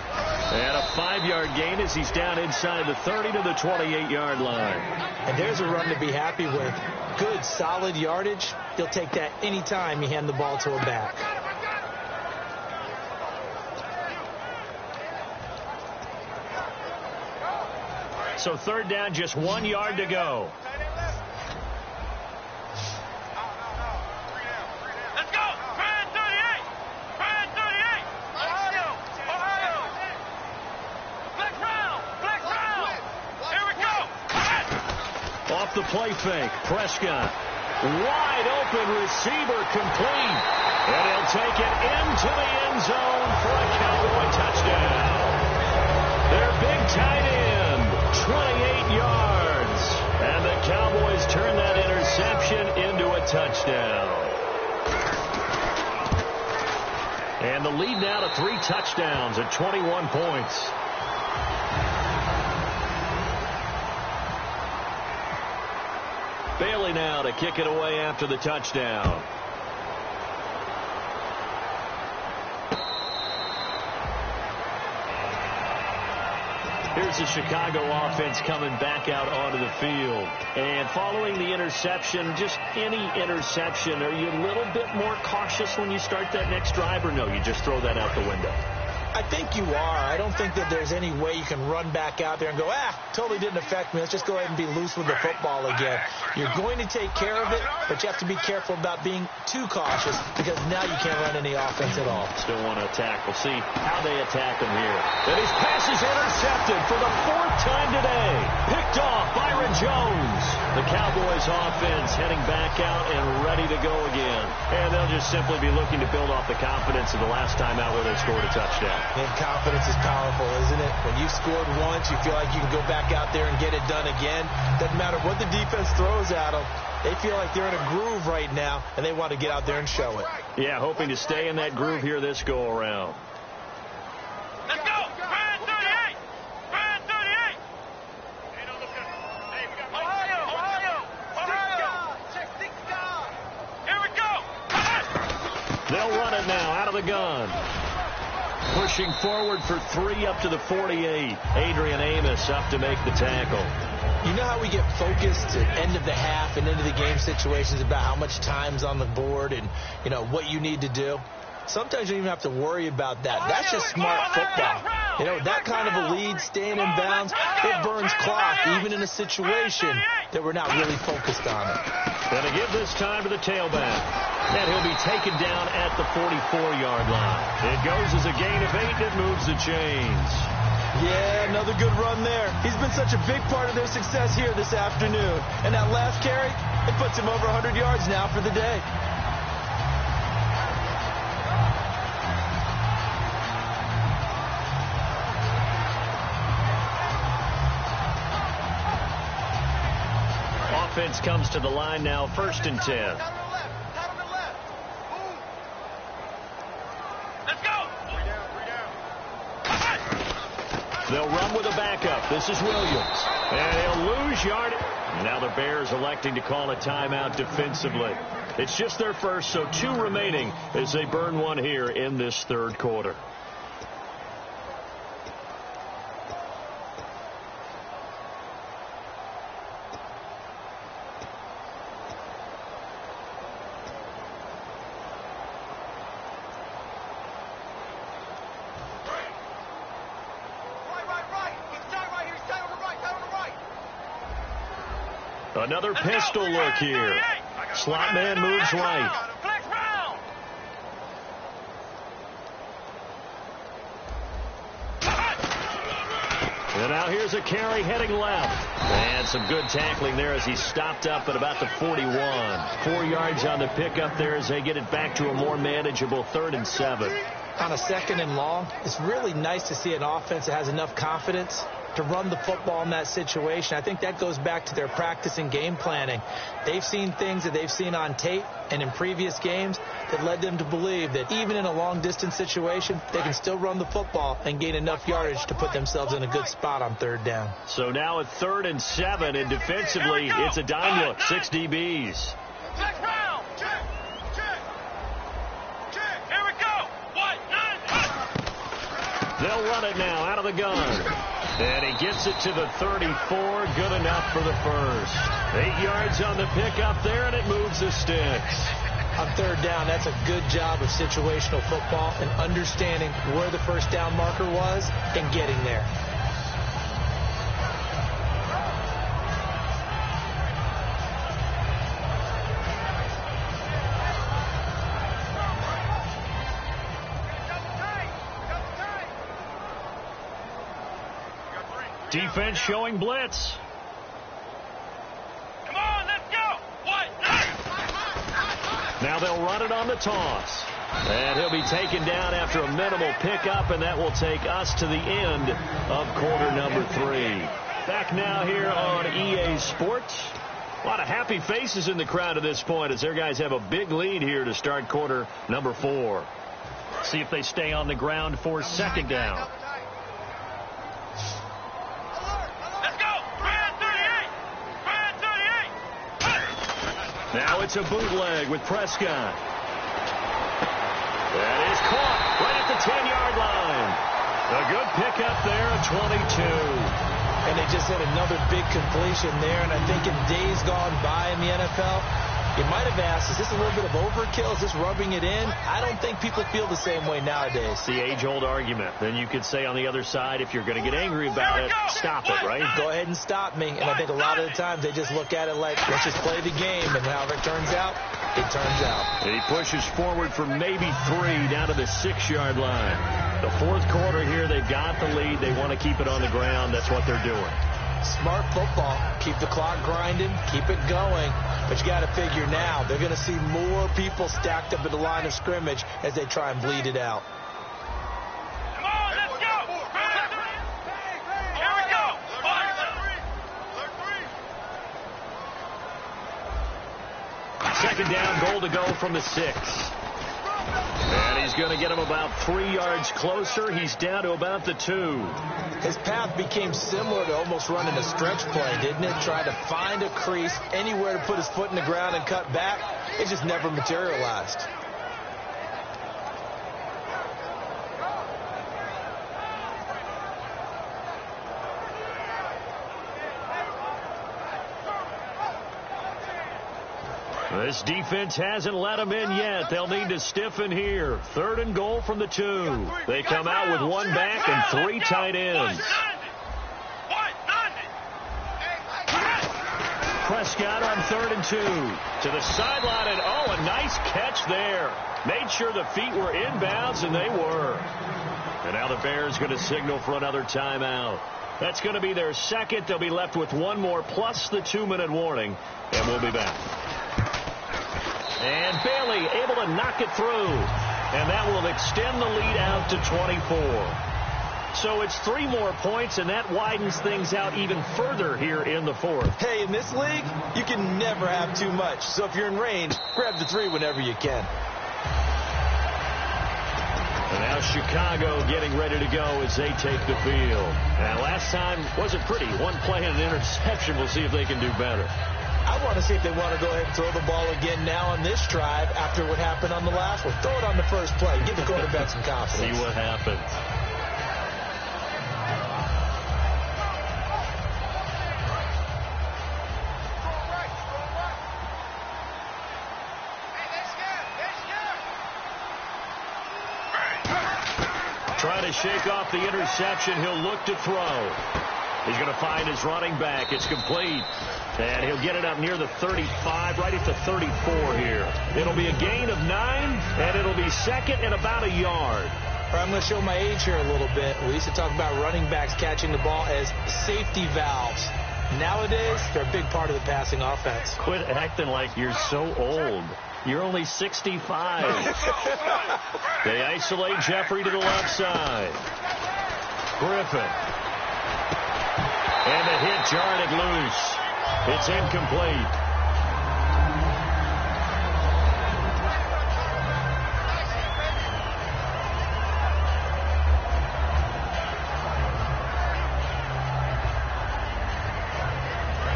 And a 5-yard gain as he's down inside the 30 to the 28-yard line. And there's a run to be happy with. Good, solid yardage. He'll take that any time you hand the ball to him back. So third down, just 1 yard to go. Let's go! Brad 38! Brad 38! Ohio! Flex round! Here we go! Off the play fake, Prescott. Wide open receiver complete. And he'll take it into the end zone for a Cowboy touchdown. Their big tight end, 28 yards. And the Cowboys turn that interception into a touchdown. And the lead now to 3 touchdowns at 21 points. Bailey now to kick it away after the touchdown. Here's the Chicago offense coming back out onto the field. And following the interception, just any interception, are you a little bit more cautious when you start that next drive, or no, you just throw that out the window? I think you are. I don't think that there's any way you can run back out there and go, totally didn't affect me. Let's just go ahead and be loose with the football again. You're going to take care of it, but you have to be careful about being too cautious because now you can't run any offense at all. Still want to attack. We'll see how they attack him here. And his pass is intercepted for the 4th time today. Picked off Byron Jones. The Cowboys offense heading back out and ready to go again. And they'll just simply be looking to build off the confidence of the last time out where they scored a touchdown. And confidence is powerful, isn't it? When you've scored once, you feel like you can go back out there and get it done again. Doesn't matter what the defense throws at them. They feel like they're in a groove right now, and they want to get out there and show it. Yeah, hoping to stay in that groove here this go-around. Let's go! Brad 38! Brad 38! Ohio! Here we go! They'll run it now out of the gun. Pushing forward for 3 up to the 48. Adrian Amos up to make the tackle. You know how we get focused at end of the half and into the game situations about how much time's on the board and, you know, what you need to do? Sometimes you don't even have to worry about that. That's just smart football. You know, that kind of a lead, staying in bounds, it burns clock, even in a situation that we're not really focused on it. Going to give this time to the tailback. And he'll be taken down at the 44-yard line. It goes as a gain of 8, and it moves the chains. Yeah, another good run there. He's been such a big part of their success here this afternoon. And that last carry, it puts him over 100 yards now for the day. Offense comes to the line now, 1st and 10. They'll run with a backup. This is Williams. And he'll lose yardage. Now the Bears electing to call a timeout defensively. It's just their first, so 2 remaining as they burn one here in this 3rd quarter. Another pistol look here. Slot man moves right. And now here's a carry heading left. And some good tackling there as he stopped up at about the 41. 4 yards on the pickup there as they get it back to a more manageable 3rd and 7. On a 2nd and long, it's really nice to see an offense that has enough confidence to run the football in that situation. I think that goes back to their practice and game planning. They've seen things that they've seen on tape and in previous games that led them to believe that even in a long-distance situation, they can still run the football and gain enough yardage to put themselves in a good spot on 3rd down. So now at 3rd and 7, and defensively, it's a dime look, 6 DBs. Here we go! run it now out of the gun. And he gets it to the 34. Good enough for the first. 8 yards on the pickup there, and it moves the sticks. On third down, that's a good job of situational football and understanding where the first down marker was and getting there. Defense showing blitz. Come on, let's go. What? Now they'll run it on the toss. And he'll be taken down after a minimal pickup, and that will take us to the end of quarter number 3. Back now here on EA Sports. A lot of happy faces in the crowd at this point as their guys have a big lead here to start quarter number 4. See if they stay on the ground for second down. Now it's a bootleg with Prescott. That is caught right at the 10-yard line. A good pickup there at 22. And they just had another big completion there. And I think in days gone by in the NFL, you might have asked, is this a little bit of overkill? Is this rubbing it in? I don't think people feel the same way nowadays. The age-old argument. Then you could say on the other side, if you're going to get angry about it, stop it, right? Go ahead and stop me. And I think a lot of the times they just look at it like, let's just play the game. And however it turns out, it turns out. And he pushes forward for maybe 3 down to the 6-yard line. The fourth quarter here, they've got the lead. They want to keep it on the ground. That's what they're doing. Smart football. Keep the clock grinding. Keep it going. But you got to figure now, they're going to see more people stacked up at the line of scrimmage as they try and bleed it out. Come on, let's go. Here we go. Second down, goal to go from the 6. And he's going to get him about 3 yards closer. He's down to about the 2. His path became similar to almost running a stretch play, didn't it? Trying to find a crease, anywhere to put his foot in the ground and cut back. It just never materialized. This defense hasn't let him in yet. They'll need to stiffen here. 3rd and goal from the 2. They come out with 1 back and 3 tight ends. Prescott on 3rd and 2. To the sideline, and oh, a nice catch there. Made sure the feet were inbounds, and they were. And now the Bears going to signal for another timeout. That's going to be their second. They'll be left with 1 more plus the 2-minute warning, and we'll be back. And Bailey able to knock it through. And that will extend the lead out to 24. So it's 3 more points, and that widens things out even further here in the 4th. Hey, in this league, you can never have too much. So if you're in range, grab the 3 whenever you can. And now Chicago getting ready to go as they take the field. And last time wasn't pretty. 1 play and an interception. We'll see if they can do better. I want to see if they want to go ahead and throw the ball again now on this drive after what happened on the last one. Throw it on the first play. Give the quarterback some confidence. See what happens. Trying to shake off the interception. He'll look to throw. He's going to find his running back. It's complete. And he'll get it up near the 35, right at the 34 here. It'll be a gain of 9, and it'll be second and about a yard. I'm going to show my age here a little bit. We used to talk about running backs catching the ball as safety valves. Nowadays, they're a big part of the passing offense. Quit acting like you're so old. You're only 65. They isolate Jeffrey to the left side. Griffin. And the hit jarred it loose. It's incomplete.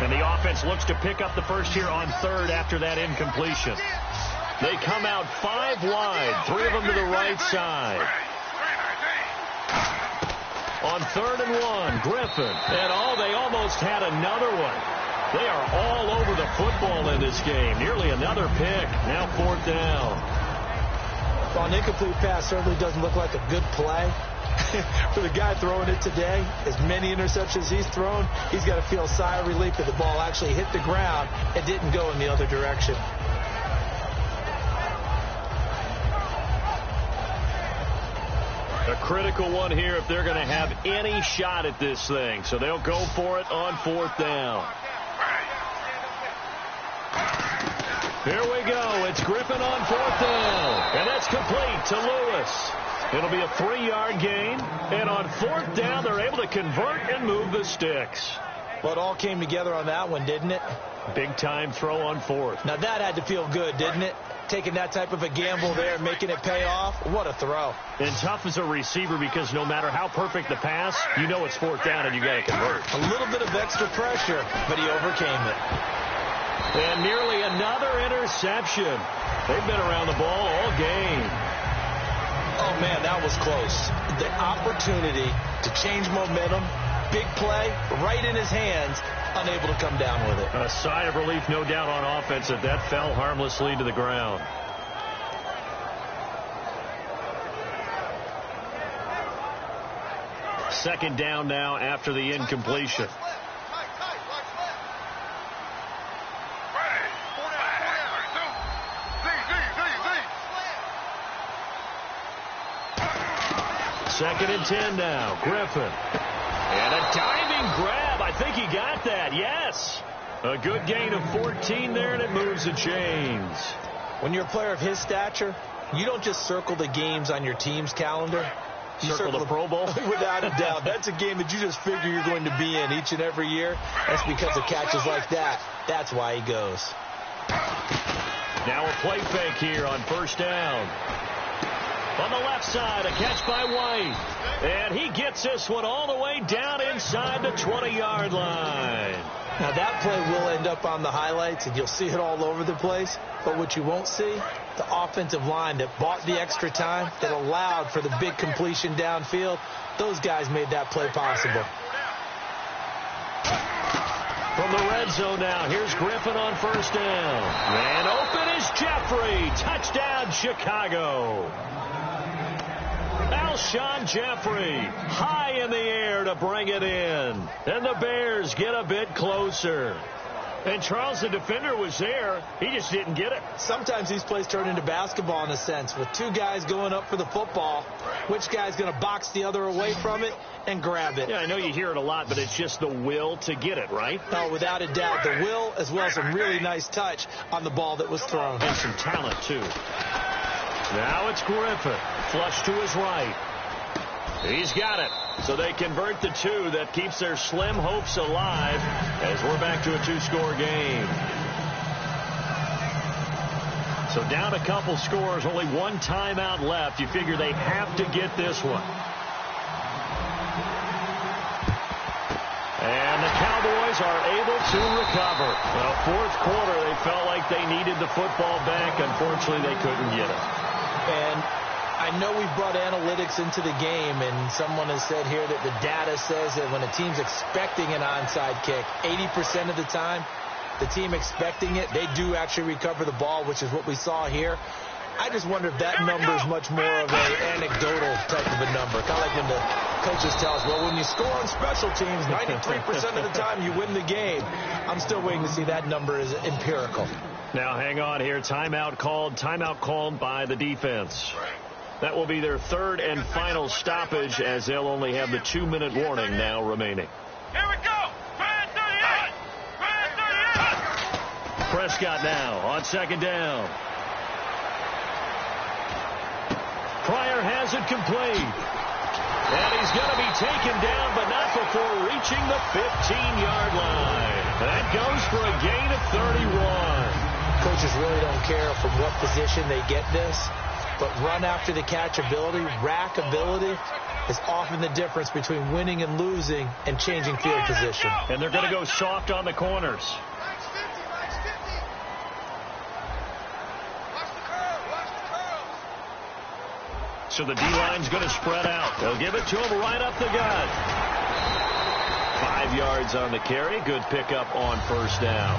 And the offense looks to pick up the first here on 3rd after that incompletion. They come out 5 wide, 3 of them to the right side. On 3rd and 1, Griffin. And they almost had another one. They are all over the football in this game. Nearly another pick. Now 4th down. Well, an incomplete pass certainly doesn't look like a good play. For the guy throwing it today, as many interceptions he's thrown, he's got to feel a sigh of relief that the ball actually hit the ground and didn't go in the other direction. A critical one here if they're going to have any shot at this thing. So they'll go for it on 4th down. Here we go. It's Griffin on 4th down. And that's complete to Lewis. It'll be a 3-yard gain. And on 4th down, they're able to convert and move the sticks. Well, it all came together on that one, didn't it? Big-time throw on 4th. Now, that had to feel good, didn't it? Taking that type of a gamble there, making it pay off. What a throw. And tough as a receiver because no matter how perfect the pass, you know it's 4th down and you got to convert. A little bit of extra pressure, but he overcame it. And nearly another interception. They've been around the ball all game. Oh, man, that was close. The opportunity to change momentum, big play, right in his hands, unable to come down with it. A sigh of relief, no doubt, on offense if that fell harmlessly to the ground. Second down now after the incompletion. Second and 10 now. Griffin. And a diving grab. I think he got that. Yes. A good gain of 14 there, and it moves the chains. When you're a player of his stature, you don't just circle the games on your team's calendar. You circle the Pro Bowl? Without a doubt. That's a game that you just figure you're going to be in each and every year. That's because of catches like that. That's why he goes. Now a play fake here on 1st down. On the left side, a catch by White. And he gets this one all the way down inside the 20-yard line. Now, that play will end up on the highlights, and you'll see it all over the place. But what you won't see, the offensive line that bought the extra time, that allowed for the big completion downfield, those guys made that play possible. From the red zone now, here's Griffin on 1st down. And open is Jeffrey. Touchdown, Chicago. Alshon Jeffrey high in the air to bring it in. And the Bears get a bit closer. And Charles, the defender, was there. He just didn't get it. Sometimes these plays turn into basketball in a sense. With two guys going up for the football, which guy's going to box the other away from it and grab it? Yeah, I know you hear it a lot, but it's just the will to get it, right? No, without a doubt. The will as well as some really nice touch on the ball that was thrown. And some talent, too. Now it's Griffin. Flush to his right. He's got it. So they convert the 2. That keeps their slim hopes alive as we're back to a 2-score game. So down a couple scores, only one timeout left. You figure they have to get this one. And the Cowboys are able to recover. Well, 4th quarter, they felt like they needed the football back. Unfortunately, they couldn't get it. And I know we've brought analytics into the game, and someone has said here that the data says that when a team's expecting an onside kick, 80% of the time, the team expecting it, they do actually recover the ball, which is what we saw here. I just wonder if that number is much more of an anecdotal type of a number. Kind of like when the coaches tell us, well, when you score on special teams, 93% of the time you win the game. I'm still waiting to see that number is empirical. Now, hang on here. Timeout called by the defense. That will be their 3rd and final stoppage as they'll only have the 2-minute warning now remaining. Here we go. 38. Prescott now on 2nd down. Pryor has it complete. And he's going to be taken down, but not before reaching the 15-yard line. That goes for a gain of 31. Coaches really don't care from what position they get this, but run after the catch ability, rack ability, is often the difference between winning and losing and changing field position. And they're going to go soft on the corners. So the D-line's going to spread out. They'll give it to him right up the gut. 5 yards on the carry. Good pickup on first down.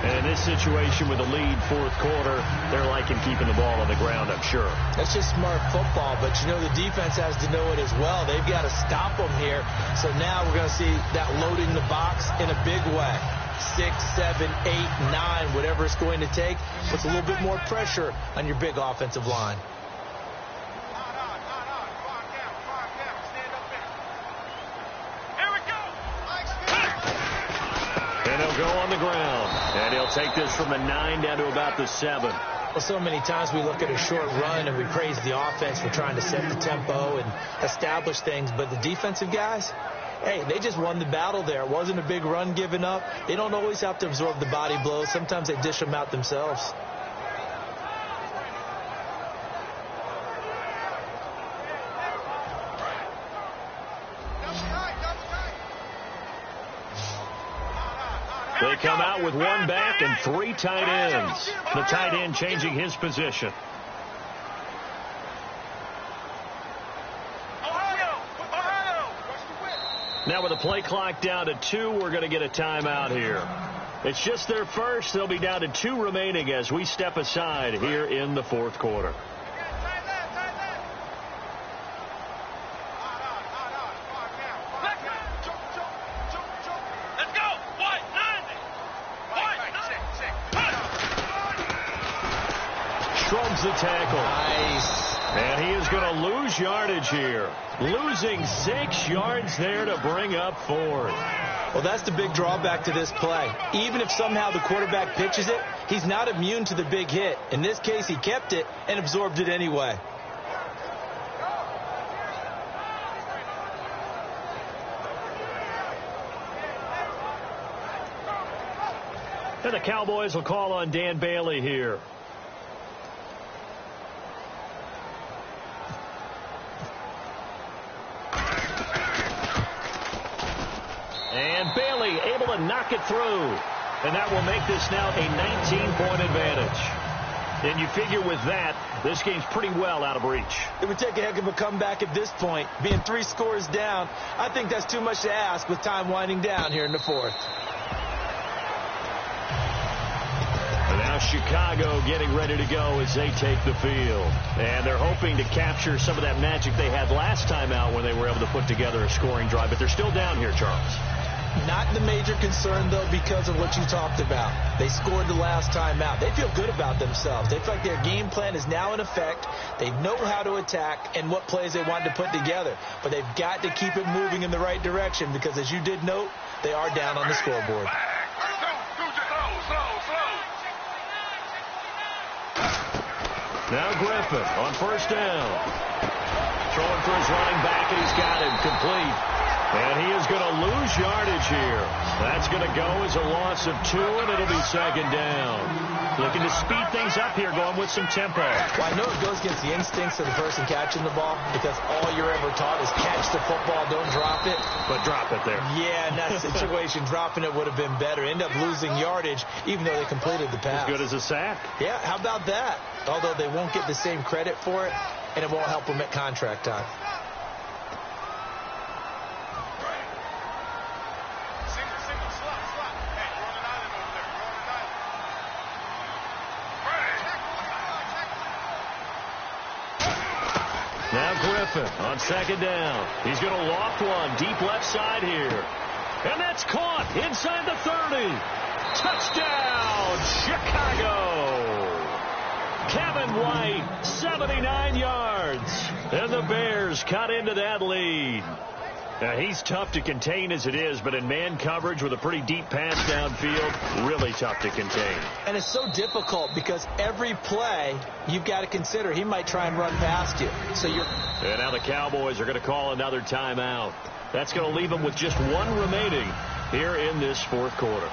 And in this situation with a lead fourth quarter, they're liking keeping the ball on the ground, I'm sure. That's just smart football, but you know the defense has to know it as well. They've got to stop them here. So now we're going to see that loading the box in a big way. 6, 7, 8, 9, whatever it's going to take, puts a little bit more pressure on your big offensive line. And he'll go on the ground. And he'll take this from the 9 down to about the 7. Well, so many times we look at a short run and we praise the offense for trying to set the tempo and establish things. But the defensive guys, hey, they just won the battle there. It wasn't a big run given up. They don't always have to absorb the body blows. Sometimes they dish them out themselves. They come out with 1 back and 3 tight ends. The tight end changing his position. Now with the play clock down to 2, we're going to get a timeout here. It's just their first. They'll be down to 2 remaining as we step aside here in the fourth quarter. Shrugs the tackle. Nice. And he is going to lose yardage here. Losing 6 yards there to bring up 4th. Well, that's the big drawback to this play. Even if somehow the quarterback pitches it, he's not immune to the big hit. In this case, he kept it and absorbed it anyway. And the Cowboys will call on Dan Bailey here. And Bailey able to knock it through. And that will make this now a 19-point advantage. And you figure with that, this game's pretty well out of reach. It would take a heck of a comeback at this point. Being 3 scores down, I think that's too much to ask with time winding down here in the fourth. And now Chicago getting ready to go as they take the field. And they're hoping to capture some of that magic they had last time out when they were able to put together a scoring drive. But they're still down here, Charles. Not the major concern, though, because of what you talked about. They scored the last time out. They feel good about themselves. They feel like their game plan is now in effect. They know how to attack and what plays they want to put together. But they've got to keep it moving in the right direction because, as you did note, they are down on the scoreboard. Now Griffin on first down. Throwing for his running back, and he's got him complete. And he is going to lose yardage here. That's going to go as a loss of 2, and it'll be second down. Looking to speed things up here, going with some tempo. Well, I know it goes against the instincts of the person catching the ball because all you're ever taught is catch the football, don't drop it. But drop it there. Yeah, in that situation, dropping it would have been better. End up losing yardage, even though they completed the pass. As good as a sack. Yeah, how about that? Although they won't get the same credit for it, and it won't help them at contract time. Now Griffin on second down. He's going to loft one deep left side here. And that's caught inside the 30. Touchdown, Chicago. Kevin White, 79 yards. And the Bears cut into that lead. Now, he's tough to contain as it is, but in man coverage with a pretty deep pass downfield, really tough to contain. And it's so difficult because every play you've got to consider he might try and run past you. So you're. And now the Cowboys are going to call another timeout. That's going to leave them with just 1 remaining here in this fourth quarter.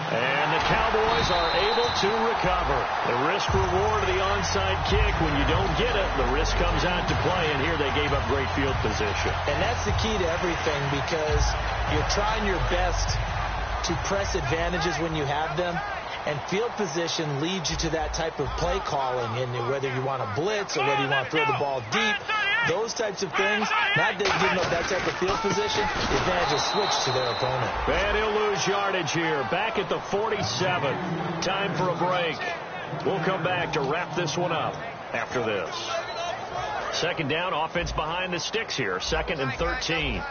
And the Cowboys are able to recover. The risk reward of the onside kick. When you don't get it, the risk comes out to play, and here they gave up great field position. And that's the key to everything because you're trying your best to press advantages when you have them, And field position leads you to that type of play calling, and whether you want to blitz or whether you want to throw the ball deep, those types of things, not giving up that type of field position, the advantage is switched to their opponent. And he'll lose yardage here, back at the 47. Time for a break. We'll come back to wrap this one up after this. Second down, offense behind the sticks here, 2nd and 13.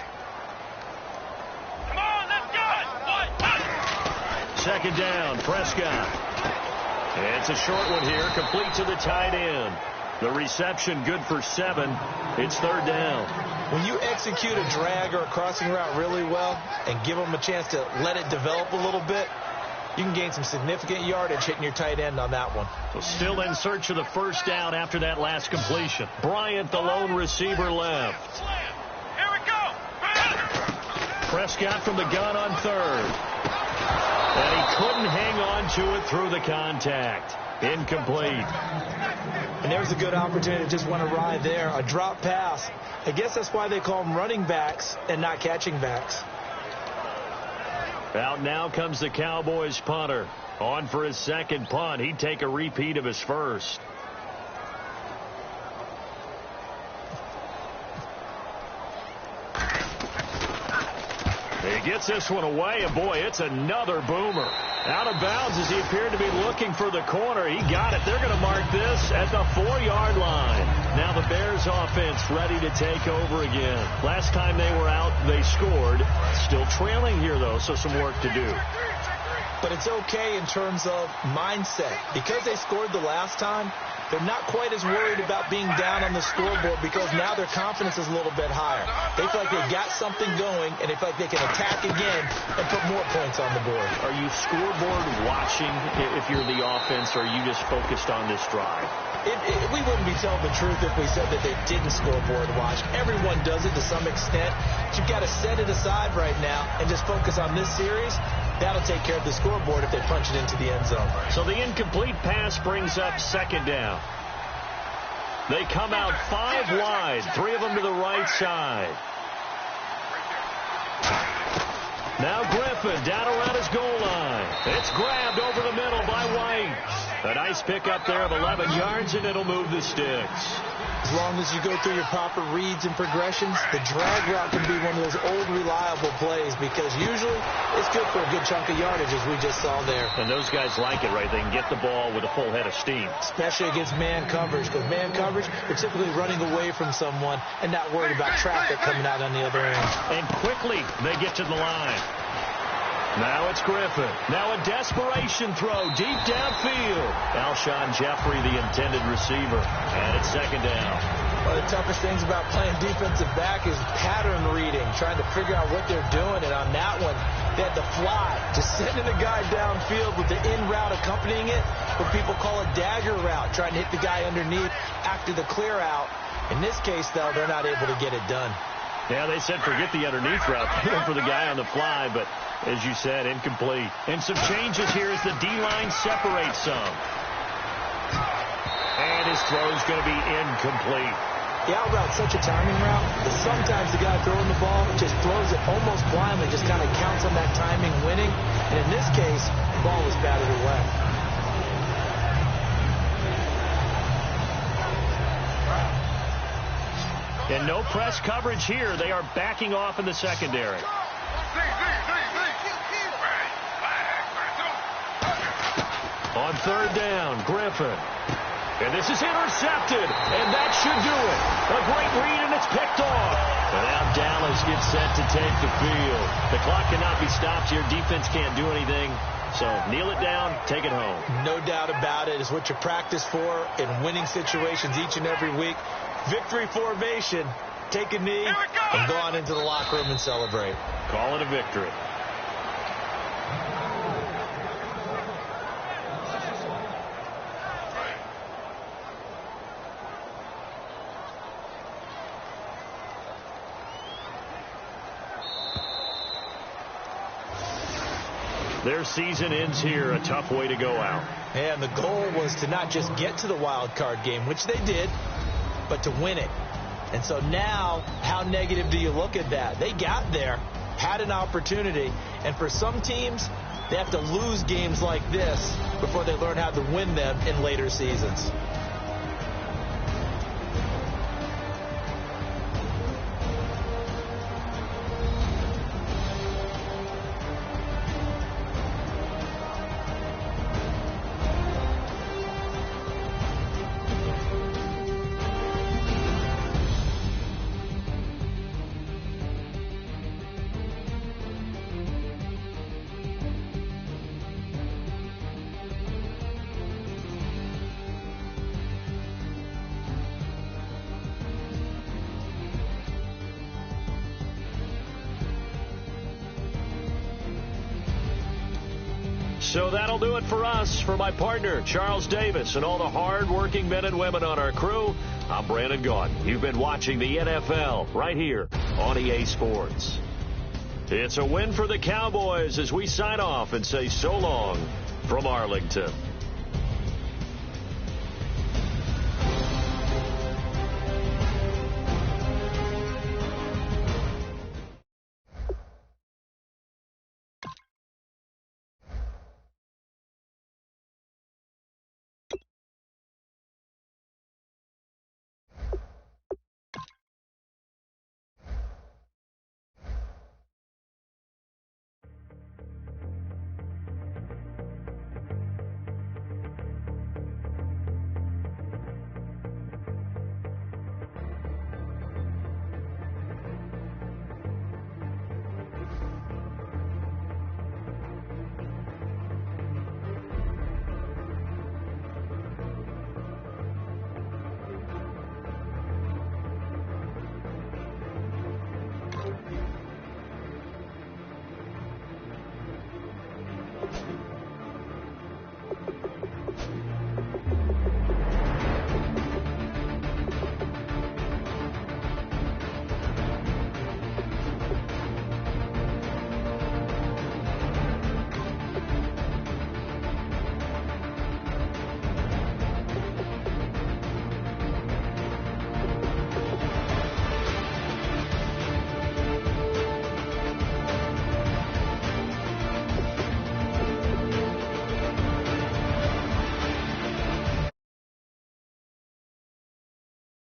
Come on, let's go. Second down, Prescott. It's a short one here, complete to the tight end. The reception good for 7. It's 3rd down. When you execute a drag or a crossing route really well and give them a chance to let it develop a little bit, you can gain some significant yardage hitting your tight end on that one. So still in search of the first down after that last completion. Bryant, the lone receiver, left. Here we go. Prescott from the gun on 3rd. And he couldn't hang on to it through the contact. Incomplete. And there's a good opportunity to just want to ride there. A drop pass. I guess that's why they call them running backs and not catching backs. Out now comes the Cowboys punter. On for his second punt. He'd take a repeat of his first. He gets this one away, and boy, it's another boomer. Out of bounds as he appeared to be looking for the corner. He got it. They're going to mark this at the 4-yard line. Now the Bears offense ready to take over again. Last time they were out, they scored. Still trailing here, though, so some work to do. But it's okay in terms of mindset. Because they scored the last time, they're not quite as worried about being down on the scoreboard because now their confidence is a little bit higher. They feel like they got something going, and they feel like they can attack again and put more points on the board. Are you scoreboard watching if you're the offense, or are you just focused on this drive? We wouldn't be telling the truth if we said that they didn't scoreboard watch. Everyone does it to some extent. But you've got to set it aside right now and just focus on this series. That'll take care of the scoreboard if they punch it into the end zone. So the incomplete pass brings up 2nd down. They come out 5 wide, 3 of them to the right side. Now Griffin down around his goal line. It's grabbed over the middle by White. A nice pickup there of 11 yards, and it'll move the sticks. As long as you go through your proper reads and progressions, the drag route can be one of those old reliable plays because usually it's good for a good chunk of yardage, as we just saw there. And those guys like it, right? They can get the ball with a full head of steam. Especially against man coverage, because man coverage, they're typically running away from someone and not worried about traffic coming out on the other end. And quickly they get to the line. Now it's Griffin. Now a desperation throw deep downfield. Alshon Jeffrey, the intended receiver. And it's 2nd down. One of the toughest things about playing defensive back is pattern reading, trying to figure out what they're doing. And on that one, they had to fly, just sending a guy downfield with the in route accompanying it, what people call a dagger route, trying to hit the guy underneath after the clear out. In this case, though, they're not able to get it done. Yeah, they said forget the underneath route for the guy on the fly, but as you said, incomplete. And some changes here as the D-line separates some. And his throw's going to be incomplete. The out route's such a timing route that sometimes the guy throwing the ball just throws it almost blindly, just kind of counts on that timing winning. And in this case, the ball was batted away. And no press coverage here. They are backing off in the secondary. On 3rd down, Griffin. And this is intercepted, and that should do it. A great read, and it's picked off. And now Dallas gets set to take the field. The clock cannot be stopped here. Defense can't do anything. So kneel it down, take it home. No doubt about it. It's what you practice for in winning situations each and every week. Victory formation. Take a knee and go on into the locker room and celebrate. Call it a victory. Their season ends here. A tough way to go out. And the goal was to not just get to the wild card game, which they did, but to win it. And so now, how negative do you look at that? They got there, had an opportunity, and for some teams, They have to lose games like this before they learn how to win them in later seasons. So that'll do it for us. For my partner, Charles Davis, and all the hard-working men and women on our crew, I'm Brandon Gaudin. You've been watching the NFL right here on EA Sports. It's a win for the Cowboys as we sign off and say so long from Arlington.